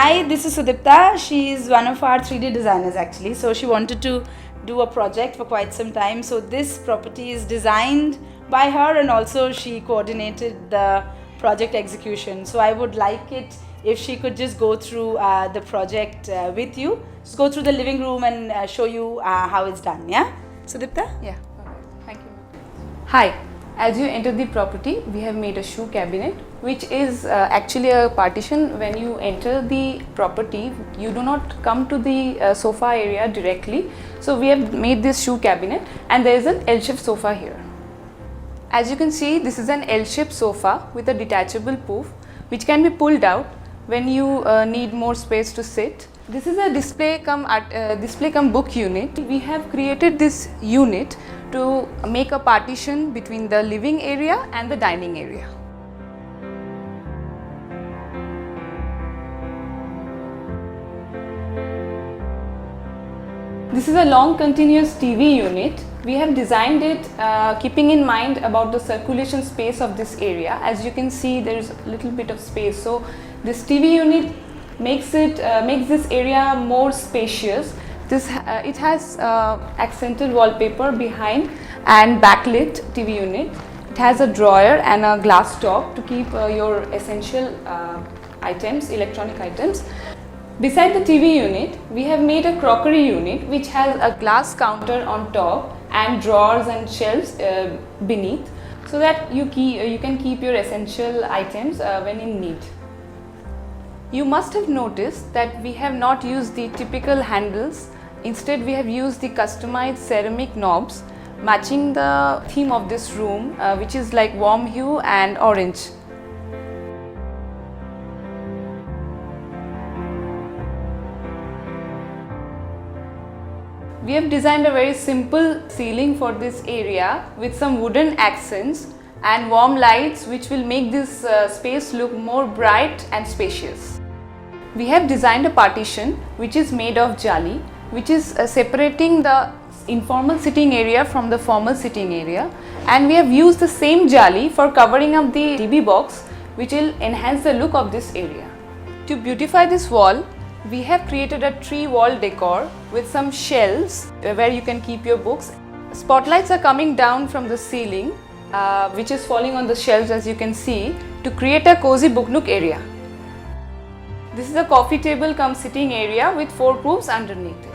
Hi, this is Sudipta. She is one of our 3D designers actually. So she wanted to do a project for quite some time. So this property is designed by her and also she coordinated the project execution. So I would like it if she could just go through the project with you. Just go through the living room and show you how it's done. Yeah? Sudipta? Yeah, perfect. Thank you. Hi, as you enter the property, we have made a shoe cabinet, which is actually a partition. When you enter the property, you do not come to the sofa area directly. So we have made this shoe cabinet, and there is an L-shaped sofa here. As you can see, this is an L-shaped sofa with a detachable poof, which can be pulled out when you need more space to sit. This is a display come book unit. We have created this unit to make a partition between the living area and the dining area. This is a long continuous TV unit. We have designed it keeping in mind about the circulation space of this area. As you can see, there is a little bit of space. So this TV unit makes this area more spacious. It has accented wallpaper behind and backlit TV unit. It has a drawer and a glass top to keep your essential items, electronic items. Beside the TV unit, we have made a crockery unit which has a glass counter on top and drawers and shelves beneath, so that you can keep your essential items when in need. You must have noticed that we have not used the typical handles. Instead, we have used the customized ceramic knobs matching the theme of this room, which is like warm hue and orange. We have designed a very simple ceiling for this area with some wooden accents and warm lights, which will make this space look more bright and spacious. We have designed a partition which is made of jali, which is separating the informal sitting area from the formal sitting area, and we have used the same jali for covering up the TV box, which will enhance the look of this area. To beautify this wall, we have created a tree wall decor with some shelves where you can keep your books. Spotlights are coming down from the ceiling, which is falling on the shelves, as you can see, to create a cozy book nook area. This is a coffee table cum sitting area with 4 poofs underneath it.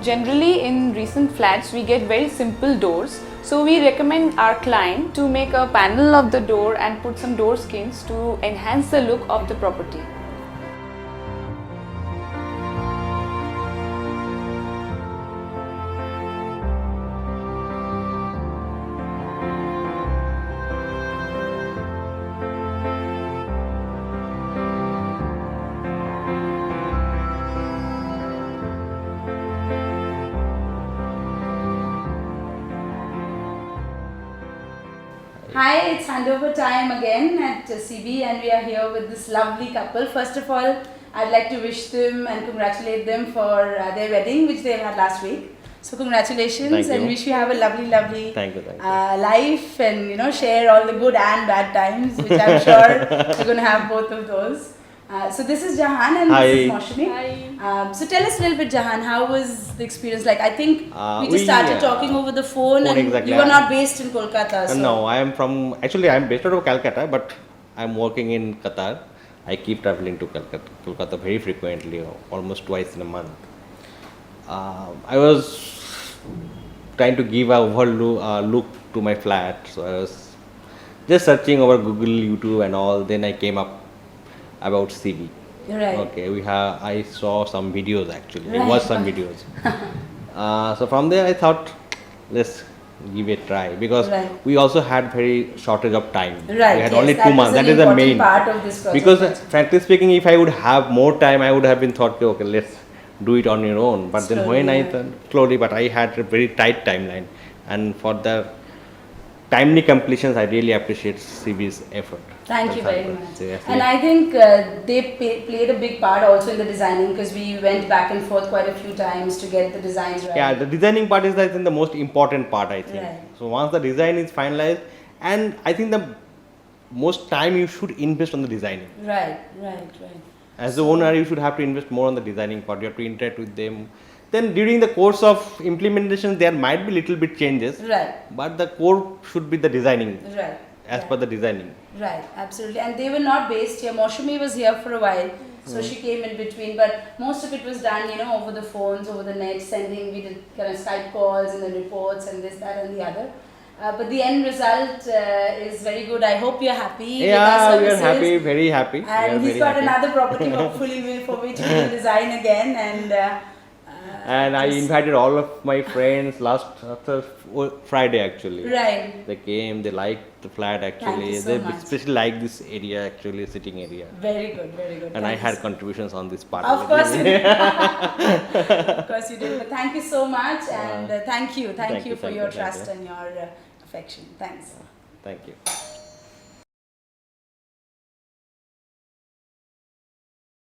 Generally, in recent flats, we get very simple doors. So we recommend our client to make a panel of the door and put some door skins to enhance the look of the property. Hi, it's handover time again at CB and we are here with this lovely couple. First of all, I'd like to wish them and congratulate them for their wedding, which they had last week. So congratulations. Thank you. And wish you have a lovely Thank you. life and share all the good and bad times, which I'm sure you're going to have both of those. So this is Jahan and Hi. this is Maushami. Hi. So tell us a little bit, Jahan, how was the experience like? I think we just we, started talking over the phone and exactly. you are not based in Kolkata. So. No, I am from, actually I am based out of Calcutta, but I am working in Qatar. I keep traveling to Kolkata very frequently, almost twice in a month. I was trying to give a overall look to my flat, so I was just searching over Google, YouTube and all, then I came up about CB. Right. Okay, I saw some videos actually. Right. I watched some videos. So from there I thought, let's give it a try, because Right. we also had very shortage of time. Right. We had yes, only 2 months. That That is the important main part of this project. Because frankly speaking, if I would have more time, I would have been thought, okay, let's do it on your own. But then Slowly, when yeah. slowly, but I had a very tight timeline, and for the timely completions, I really appreciate CB's effort. Thank you very That's much. seriously. And I think they played a big part also in the designing, because we went back and forth quite a few times to get the designs right. Yeah, the designing part is, I think, the most important part, I think. Right. So once the design is finalized, and I think the most time you should invest on the designing. Right. As the owner, you should have to invest more on the designing part. You have to interact with them. Then during the course of implementation, there might be little bit changes. Right. But the core should be the designing. Right. As per the designing. Right, absolutely. And they were not based here. Moshumi was here for a while, so she came in between. But most of it was done, over the phones, over the net, sending. We did kind of Skype calls and the reports and this, that, and the other. But the end result is very good. I hope you're happy. with our Yeah, we are services. happy, very happy. And he's got another property, hopefully, for which he will design again. And I invited all of my friends after Friday actually. Right. They came, they liked the flat actually. you so They much. especially like this area actually, sitting area. Very good, very good. And I Thank you had so- contributions on this part. Of course you did. Of course you did. But thank you so much, and thank you for your trust and your affection. Thanks. Thank you.